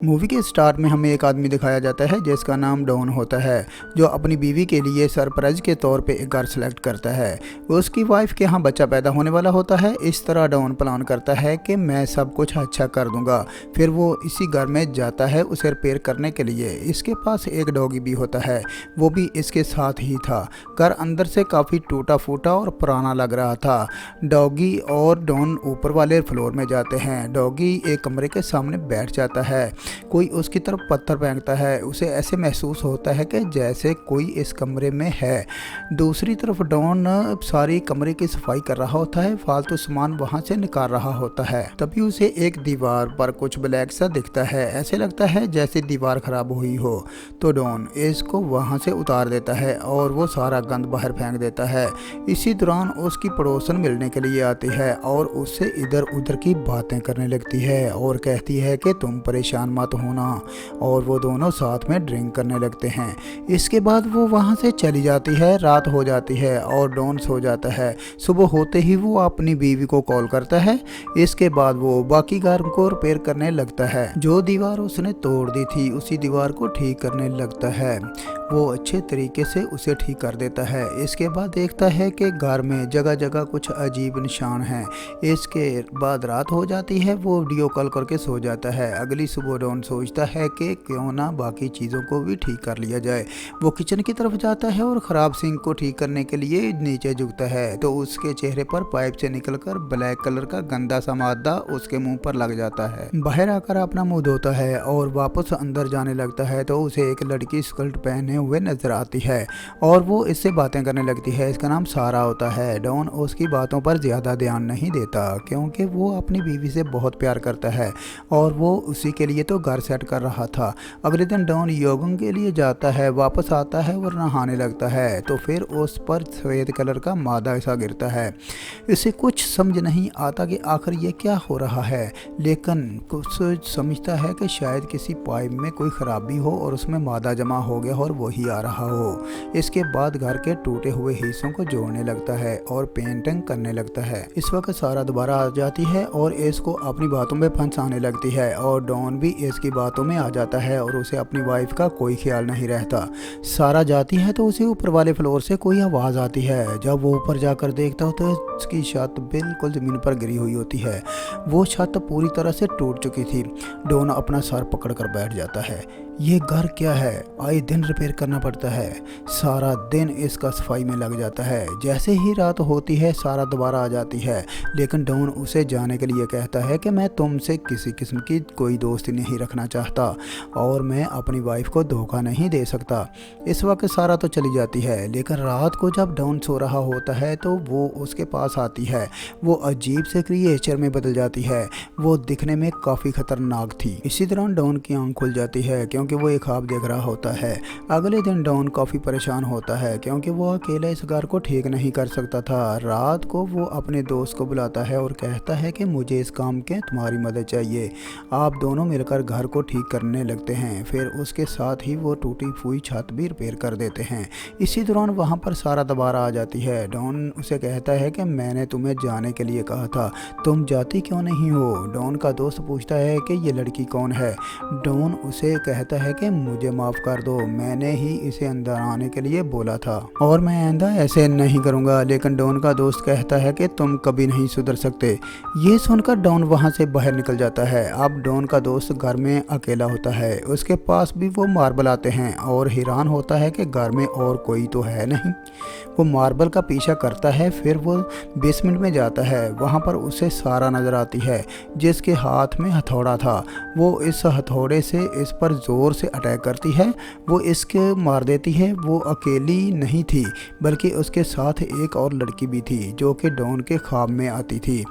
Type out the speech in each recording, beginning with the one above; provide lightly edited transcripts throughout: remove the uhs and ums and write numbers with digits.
Movie के start में हमें एक आदमी दिखाया जाता है जिसका नाम डॉन होता है, जो अपनी बीवी के लिए सरप्राइज के तौर पे एक घर सेलेक्ट करता है। उसकी वाइफ के यहाँ बच्चा पैदा होने वाला होता है। इस तरह डॉन प्लान करता है कि मैं सब कुछ अच्छा कर दूंगा। फिर वो इसी घर में जाता है उसे रिपेयर करने के लिए। इसके पास एक डॉगी भी होता है, वो भी इसके साथ ही था। घर अंदर से काफ़ी टूटा फूटा और पुराना लग रहा था। डॉगी और डॉन ऊपर वाले फ्लोर में जाते हैं। डॉगी एक कमरे के सामने बैठ जाता है। कोई उसकी तरफ पत्थर फेंकता है। उसे ऐसे महसूस होता है कि जैसे कोई इस कमरे में है। दूसरी तरफ डॉन सारी कमरे की सफाई कर रहा होता है, फालतू सामान वहां से निकाल रहा होता है। तभी उसे एक दीवार पर कुछ ब्लैक सा दिखता है। ऐसे लगता है जैसे दीवार खराब हुई हो। तो डॉन इसको वहां से उतार देता है और वो सारा गंद बाहर फेंक देता है। इसी दौरान उसकी पड़ोसन मिलने के लिए आती है और उससे इधर उधर की बातें करने लगती है और कहती है कि तुम परेशान मत होना, और वो दोनों साथ में ड्रिंक करने लगते हैं। इसके बाद वो वहाँ से चली जाती है। रात हो जाती है और डॉन सो जाता है। सुबह होते ही वो अपनी बीवी को कॉल करता है। इसके बाद वो बाकी घर को रिपेयर करने लगता है। जो दीवार उसने तोड़ दी थी उसी दीवार को ठीक करने लगता है। वो अच्छे तरीके से उसे ठीक कर देता है। इसके बाद देखता है कि घर में जगह जगह कुछ अजीब निशान हैं। इसके बाद रात हो जाती है। वो वीडियो कॉल करके सो जाता है। अगली सुबह डॉन सोचता है कि क्यों ना बाकी चीज़ों को भी ठीक कर लिया जाए। वो किचन की तरफ जाता है और ख़राब सिंक को ठीक करने के लिए नीचे झुकता है तो उसके चेहरे पर पाइप से निकलकर ब्लैक कलर का गंदा सा मादा उसके मुंह पर लग जाता है। बाहर आकर अपना मुंह धोता है और वापस अंदर जाने लगता है तो उसे एक लड़की स्कर्ट पहने हुए नजर आती है और वो इससे बातें करने लगती है। इसका नाम सारा होता है। डॉन उसकी बातों पर ज़्यादा ध्यान नहीं देता क्योंकि वो अपनी बीवी से बहुत प्यार करता है और वो उसी के लिए तो घर सेट कर रहा था। अगले दिन डॉन योगिंग के लिए जाता है, वापस आता है और नहाने लगता है तो फिर उस पर सफ़ेद कलर का मादा ऐसा गिरता है। इसे कुछ समझ नहीं आता कि आखिर ये क्या हो रहा है, लेकिन कुछ समझता है कि शायद किसी पाइप में कोई खराबी हो और उसमें मादा जमा हो गया और वही आ रहा हो। इसके बाद घर के टूटे हुए हिस्सों को जोड़ने लगता है और पेंटिंग करने लगता है। इस वक्त सारा दोबारा आ जाती है और इसको अपनी बातों में फंसाने लगती है और डॉन भी इसकी बातों में आ जाता है और उसे अपनी वाइफ का कोई ख्याल नहीं रहता। सारा जाती है तो उसे ऊपर वाले फ्लोर से कोई आवाज़ आती है। जब वो ऊपर जाकर देखता हो तो उसकी छत बिल्कुल ज़मीन पर गिरी हुई होती है। वो छत पूरी तरह से टूट चुकी थी। डॉन अपना सर पकड़कर बैठ जाता है। ये घर क्या है, आए दिन रिपेयर करना पड़ता है। सारा दिन इसका सफाई में लग जाता है। जैसे ही रात होती है सारा दोबारा आ जाती है, लेकिन डॉन उसे जाने के लिए कहता है कि मैं तुमसे किसी किस्म की कोई दोस्ती नहीं रखना चाहता और मैं अपनी वाइफ को धोखा नहीं दे सकता। इस वक्त सारा तो चली जाती है, लेकिन रात को जब डॉन सो रहा होता है तो वो उसके पास आती है। वो अजीब से क्रिएचर में बदल जाती है। वो दिखने में काफ़ी खतरनाक थी। इसी दौरान डॉन की आंख खुल जाती है क्योंकि वो एक ख्वाब देख रहा होता है। अगले दिन डॉन काफ़ी परेशान होता है क्योंकि वो अकेला इस घर को ठीक नहीं कर सकता था। रात को वो अपने दोस्त को बुलाता है और कहता है कि मुझे इस काम के तुम्हारी मदद चाहिए। आप दोनों मिलकर घर को ठीक करने लगते हैं। फिर उसके साथ ही वो टूटी हुई छत भी रिपेयर कर देते हैं। इसी दौरान वहाँ पर सारा दोबारा आ जाती है। डॉन उसे कहता है कि मैंने तुम्हें जाने के लिए कहा था, तुम जाती क्यों नहीं हो। डॉन का दोस्त पूछता है कि ये लड़की कौन है। डॉन उसे कहता है कि मुझे माफ़ कर दो, मैंने ही इसे अंदर आने के लिए बोला था और मैं आइंदा ऐसे नहीं करूँगा। लेकिन डॉन का दोस्त कहता है कि तुम कभी नहीं सुधर सकते। ये सुनकर डॉन वहाँ से बाहर निकल जाता है। अब डॉन का दोस्त घर में अकेला होता है। उसके पास भी वो मार्बल आते हैं और हैरान होता है कि घर में और कोई तो है नहीं। वो मार्बल का पीछा करता है। फिर वो बेसमेंट में जाता है। वहाँ पर उसे सारा नज़र आती है जिसके हाथ में हथौड़ा था। वो इस हथौड़े से इस पर ज़ोर से अटैक करती है। वो इसके मार देती है। वो अकेली नहीं थी बल्कि उसके साथ एक और लड़की भी थी जो कि डॉन के ख्वाब में आती थी।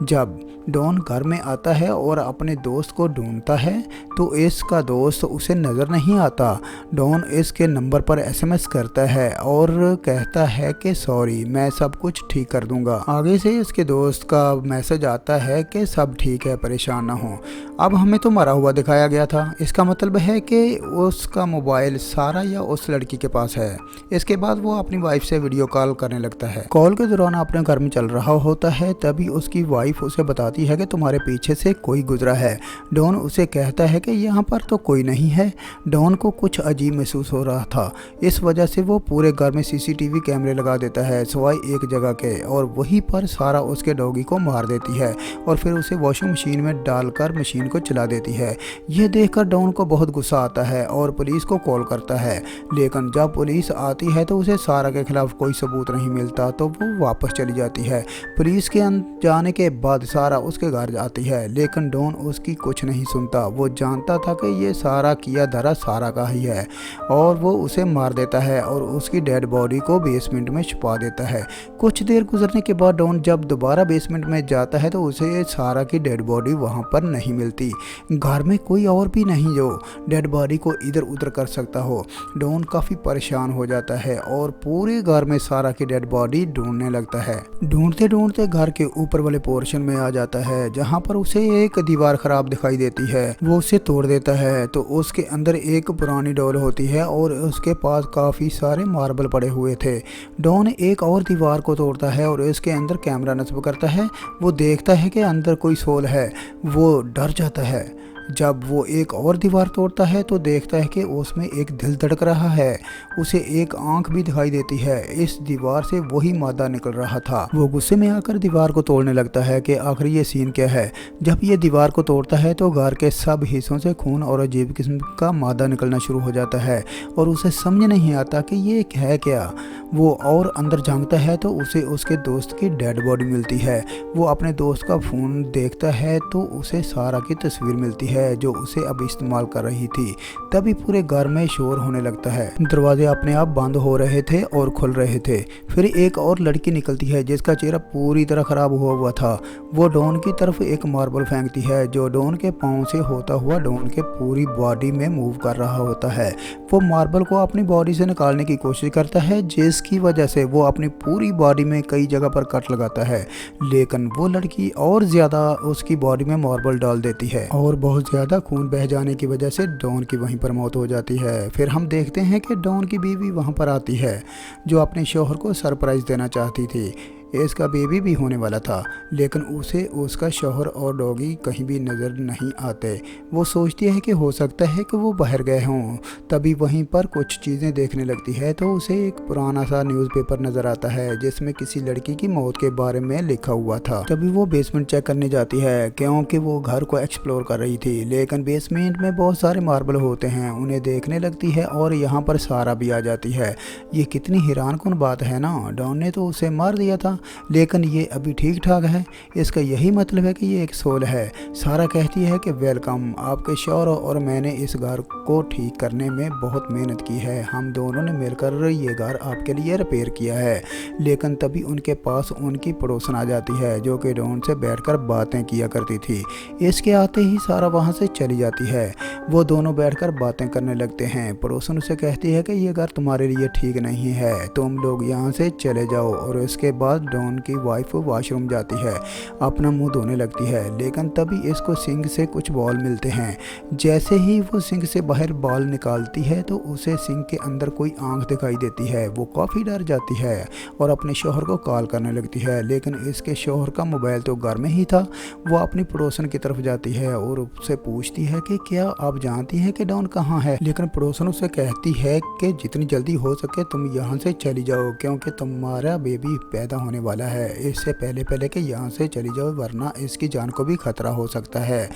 जब डॉन घर में आता है और अपने दोस्त को ढूंढता है तो इसका दोस्त उसे नज़र नहीं आता। डॉन इसके नंबर पर एसएमएस करता है और कहता है कि सॉरी, मैं सब कुछ ठीक कर दूंगा। आगे से इसके दोस्त का मैसेज आता है कि सब ठीक है, परेशान ना हो। अब हमें तो मरा हुआ दिखाया गया था। इसका मतलब है है कि उसका मोबाइल सारा या उस लड़की के पास है। इसके बाद वो अपनी वाइफ से वीडियो कॉल करने लगता है। कॉल के दौरान अपने घर में चल रहा होता है, तभी उसकी वाइफ उसे बताती है कि तुम्हारे पीछे से कोई गुजरा है। डॉन उसे कहता है कि यहाँ पर तो कोई नहीं है। डॉन को कुछ अजीब महसूस हो रहा था, इस वजह से वो पूरे घर में सीसीटीवी कैमरे लगा देता है सिवाय एक जगह के, और वहीं पर सारा उसके डॉगी को मार देती है और फिर उसे वॉशिंग मशीन में डालकर मशीन को चला देती है। यह देखकर डॉन को बहुत गुस्सा आता है और पुलिस को कॉल करता है, लेकिन जब पुलिस आती है तो उसे सारा के खिलाफ कोई सबूत नहीं मिलता, तो वो वापस चली जाती है। पुलिस के जाने के बाद सारा उसके घर जाती है, लेकिन डॉन उसकी कुछ नहीं सुनता। वो जानता था कि ये सारा किया धरा सारा का ही है, और वो उसे मार देता है और उसकी डेड बॉडी को बेसमेंट में छुपा देता है। कुछ देर गुजरने के बाद डॉन जब दोबारा बेसमेंट में जाता है तो उसे सारा की डेड बॉडी वहाँ पर नहीं मिलती। घर में कोई और भी नहीं जो डेड बॉडी को इधर उधर कर सकता हो। डॉन काफ़ी परेशान हो जाता है और पूरे घर में सारा की डेड बॉडी ढूंढने लगता है। ढूंढते ढूंढते घर के ऊपर वाले पोर्शन में आ जाता है, जहाँ पर उसे एक दीवार खराब दिखाई देती है। वो उसे तोड़ देता है तो उसके अंदर एक पुरानी डॉल होती है और उसके पास काफ़ी सारे मार्बल पड़े हुए थे। डॉन एक और दीवार को तोड़ता है और इसके अंदर कैमरा नस्ब करता है। वो देखता है कि अंदर कोई सोल है। वो डर जाता है। जब वो एक और दीवार तोड़ता है तो देखता है कि उसमें एक दिल धड़क रहा है। उसे एक आंख भी दिखाई देती है। इस दीवार से वही मादा निकल रहा था। वो गुस्से में आकर दीवार को तोड़ने लगता है कि आखिर ये सीन क्या है। जब ये दीवार को तोड़ता है तो घर के सब हिस्सों से खून और अजीब किस्म का मादा निकलना शुरू हो जाता है और उसे समझ नहीं आता कि ये है क्या। वो और अंदर झांकता है तो उसे उसके दोस्त की डेड बॉडी मिलती है। वो अपने दोस्त का फ़ोन देखता है तो उसे सारा की तस्वीर मिलती है जो उसे अब इस्तेमाल कर रही थी। तभी पूरे घर में शोर होने लगता है। दरवाजे अपने आप बंद हो रहे थे और खुल रहे थे। फिर एक और लड़की निकलती है जिसका चेहरा पूरी तरह खराब हुआ हुआ था। वो डॉन की तरफ एक मार्बल फेंकती है जो डॉन के पाँव से होता हुआ डॉन के पूरी बॉडी में मूव कर रहा होता है। वो मार्बल को अपनी बॉडी से निकालने की कोशिश करता है, जिसकी वजह से वो अपनी पूरी बॉडी में कई जगह पर कट लगाता है, लेकिन वो लड़की और ज़्यादा उसकी बॉडी में मार्बल डाल देती है और बहुत ज़्यादा खून बह जाने की वजह से डॉन की वहीं पर मौत हो जाती है। फिर हम देखते हैं कि डॉन की बीवी वहाँ पर आती है जो अपने शौहर को सरप्राइज़ देना चाहती थी। इसका बेबी भी होने वाला था, लेकिन उसे उसका शौहर और डॉगी कहीं भी नज़र नहीं आते। वो सोचती है कि हो सकता है कि वो बाहर गए हों। तभी वहीं पर कुछ चीज़ें देखने लगती है तो उसे एक पुराना सा न्यूज़पेपर नज़र आता है जिसमें किसी लड़की की मौत के बारे में लिखा हुआ था। तभी वो बेसमेंट चेक करने जाती है क्योंकि वो घर को एक्सप्लोर कर रही थी, लेकिन बेसमेंट में बहुत सारे मार्बल होते हैं। उन्हें देखने लगती है और यहाँ पर सारा भी आ जाती है। ये कितनी हैरानकुन बात है ना। डॉन ने तो उसे मार दिया था, लेकिन ये अभी ठीक ठाक है। इसका यही मतलब है कि ये एक सोल है। सारा कहती है कि वेलकम, आपके शौहर और मैंने इस घर को ठीक करने में बहुत मेहनत की है। हम दोनों ने मिलकर ये घर आपके लिए रिपेयर किया है। लेकिन तभी उनके पास उनकी पड़ोसन आ जाती है जो कि डॉन से बैठकर बातें किया करती थी। इसके आते ही सारा वहाँ से चली जाती है। वो दोनों बैठकर बातें करने लगते हैं। पड़ोसन उसे कहती है कि ये घर तुम्हारे लिए ठीक नहीं है, तुम लोग यहाँ से चले जाओ। और इसके बाद डॉन की वाइफ वॉशरूम जाती है, अपना मुंह धोने लगती है, लेकिन तभी इसको सिंक से कुछ बॉल मिलते हैं। जैसे ही वो सिंक से बाहर बॉल निकालती है तो उसे सिंक के अंदर कोई आंख दिखाई देती है। वो काफ़ी डर जाती है और अपने शौहर को कॉल करने लगती है, लेकिन इसके शौहर का मोबाइल तो घर में ही था। वो अपनी पड़ोसन की तरफ जाती है और उससे पूछती है कि क्या आप जानती हैं कि डॉन कहाँ है। लेकिन पड़ोसन उसे कहती है कि जितनी जल्दी हो सके तुम यहाँ से चली जाओ, क्योंकि तुम्हारा बेबी पैदा होने वाला है। इससे पहले कि यहाँ से चली जाओ, वरना इसकी जान को भी खतरा हो सकता है।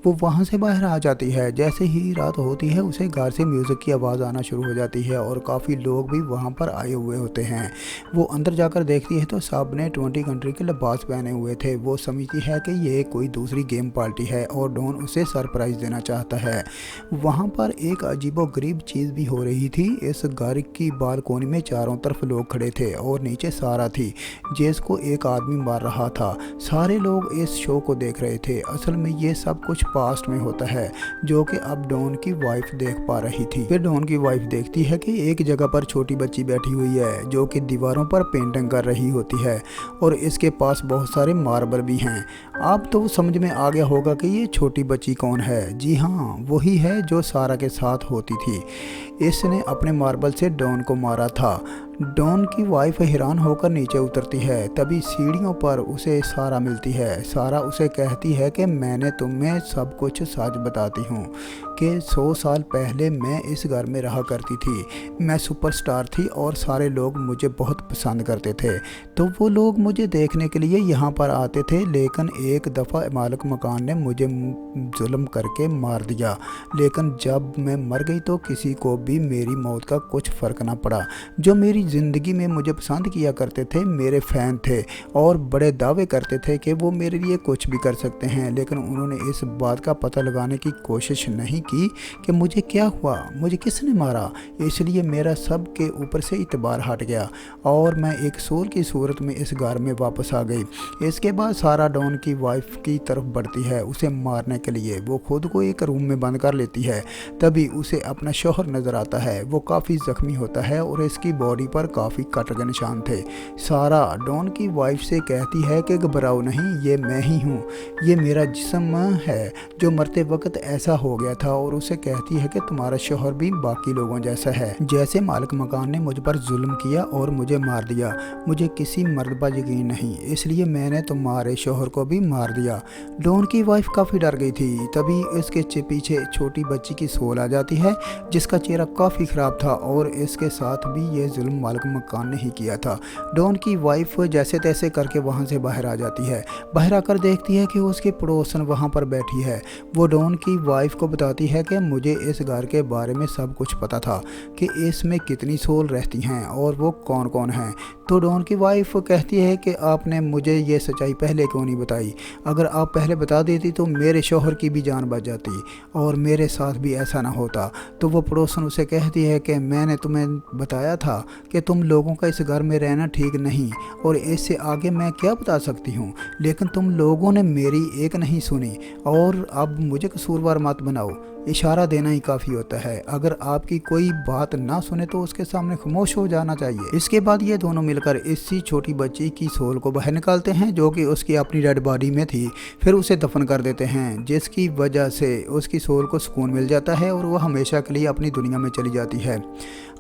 वो वहाँ से बाहर आ जाती है। जैसे ही रात होती है उसे घर से म्यूज़िक की आवाज़ आना शुरू हो जाती है और काफ़ी लोग भी वहाँ पर आए हुए होते हैं। वो अंदर जाकर देखती है तो सब ने 20 कंट्री के लिबास पहने हुए थे। वो समझती है कि ये कोई दूसरी गेम पार्टी है और डॉन उसे सरप्राइज़ देना चाहता है। वहाँ पर एक अजीबोगरीब चीज़ भी हो रही थी। इस घर की बालकोनी में चारों तरफ लोग खड़े थे और नीचे सारा थी, जेस को एक आदमी मार रहा था। सारे लोग इस शो को देख रहे थे। असल में ये सब कुछ पास्ट में होता है, जो कि अब डॉन की वाइफ देख पा रही थी। फिर डॉन की वाइफ देखती है कि एक जगह पर छोटी बच्ची बैठी हुई है जो कि दीवारों पर पेंटिंग कर रही होती है और इसके पास बहुत सारे मार्बल भी हैं। अब तो समझ में आ गया होगा कि ये छोटी बच्ची कौन है। जी हाँ, वही है जो सारा के साथ होती थी। इसने अपने मार्बल से डॉन को मारा था। डॉन की वाइफ हैरान होकर नीचे उतरती है। तभी सीढ़ियों पर उसे सारा मिलती है। सारा उसे कहती है कि मैंने तुम्हें सब कुछ सच बताती हूँ कि 100 साल पहले मैं इस घर में रहा करती थी। मैं सुपरस्टार थी और सारे लोग मुझे बहुत पसंद करते थे, तो वो लोग मुझे देखने के लिए यहाँ पर आते थे। लेकिन एक दफ़ा मालिक मकान ने मुझे जुल्म करके मार दिया। लेकिन जब मैं मर गई तो किसी को भी मेरी मौत का कुछ फ़र्क ना पड़ा। जो मेरी ज़िंदगी में मुझे पसंद किया करते थे मेरे फ़ैन थे और बड़े दावे करते थे कि वो मेरे लिए कुछ भी कर सकते हैं। लेकिन उन्होंने इस बात का पता लगाने की कोशिश नहीं की कि मुझे क्या हुआ, मुझे किसने मारा। इसलिए मेरा सब के ऊपर से इतबार हट गया और मैं एक सोल की सूरत में इस घर में वापस आ गई। इसके बाद सारा डॉन की वाइफ की तरफ बढ़ती है उसे मारने के लिए। वो खुद को एक रूम में बंद कर लेती है। तभी उसे अपना शौहर नज़र आता है। वो काफ़ी ज़ख्मी होता है और इसकी बॉडी पर काफ़ी कट के निशान थे। सारा डॉन की वाइफ से कहती है कि घबराओ नहीं, ये मैं ही हूँ, ये मेरा जिस्म है जो मरते वक्त ऐसा हो गया था। और उसे कहती है कि तुम्हारा शौहर भी बाकी लोगों जैसा है। जैसे मालिक मकान ने मुझ पर जुल्म किया और मुझे मार दिया, मुझे किसी मर्द पर यकीन नहीं, इसलिए मैंने तुम्हारे शौहर को भी मार दिया। डॉन की वाइफ काफ़ी डर गई थी। तभी इसके पीछे छोटी बच्ची की सोल आ जाती है जिसका चेहरा काफ़ी ख़राब था और इसके साथ भी ये जुल्म मालिक मकान ने ही किया था। डॉन की वाइफ जैसे तैसे करके वहाँ से बाहर आ जाती है। बाहर आकर देखती है कि उसकी पड़ोसन वहाँ पर बैठी है। वो डॉन की वाइफ को बताती है कि मुझे इस घर के बारे में सब कुछ पता था कि इसमें कितनी सोल रहती हैं और वो कौन कौन हैं। तो डॉन की वाइफ कहती है कि आपने मुझे ये सच्चाई पहले क्यों नहीं बताई। अगर आप पहले बता देती तो मेरे शौहर की भी जान बच जाती और मेरे साथ भी ऐसा ना होता। तो वो पड़ोसन उसे कहती है कि मैंने तुम्हें बताया था कि तुम लोगों का इस घर में रहना ठीक नहीं और इससे आगे मैं क्या बता सकती हूँ, लेकिन तुम लोगों ने मेरी एक नहीं सुनी और अब मुझे कसूरवार मत बनाओ। इशारा देना ही काफ़ी होता है। अगर आपकी कोई बात ना सुने तो उसके सामने खामोश हो जाना चाहिए। इसके बाद ये दोनों मिलकर इसी छोटी बच्ची की सोल को बाहर निकालते हैं जो कि उसकी अपनी डेड बॉडी में थी। फिर उसे दफन कर देते हैं जिसकी वजह से उसकी सोल को सुकून मिल जाता है और वह हमेशा के लिए अपनी दुनिया में चली जाती है।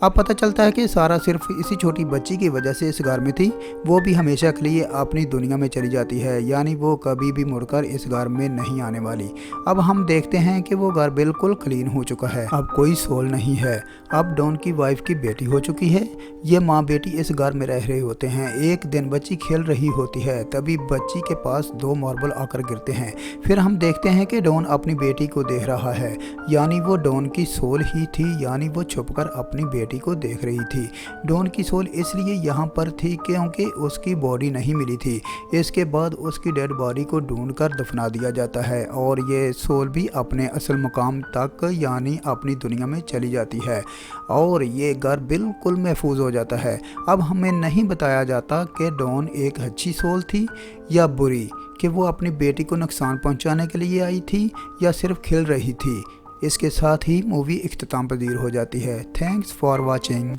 अब पता चलता है कि सारा सिर्फ इसी छोटी बच्ची की वजह से इस घर में थी। वो भी हमेशा के लिए अपनी दुनिया में चली जाती है, यानी वो कभी भी मुड़कर इस घर में नहीं आने वाली। अब हम देखते हैं कि वो घर बिल्कुल क्लीन हो चुका है। अब कोई सोल नहीं है। अब डॉन की वाइफ की बेटी हो चुकी है। ये माँ बेटी इस घर में रह रहे होते हैं। एक दिन बच्ची खेल रही होती है, तभी बच्ची के पास 2 मार्बल आकर गिरते हैं। फिर हम देखते हैं कि डॉन अपनी बेटी को देख रहा है, यानी वो डॉन की सोल ही थी, यानी वो छुपकर अपनी बेटी को देख रही थी। डॉन की सोल इसलिए यहाँ पर थी क्योंकि उसकी बॉडी नहीं मिली थी। इसके बाद उसकी डेड बॉडी को ढूंढकर दफना दिया जाता है और ये सोल भी अपने असल मुकाम तक यानी अपनी दुनिया में चली जाती है और ये घर बिल्कुल महफूज हो जाता है। अब हमें नहीं बताया जाता कि डॉन एक अच्छी सोल थी या बुरी, कि वो अपनी बेटी को नुकसान पहुंचाने के लिए आई थी या सिर्फ खेल रही थी। इसके साथ ही मूवी इख्तिताम पजीर हो जाती है। Thanks for watching.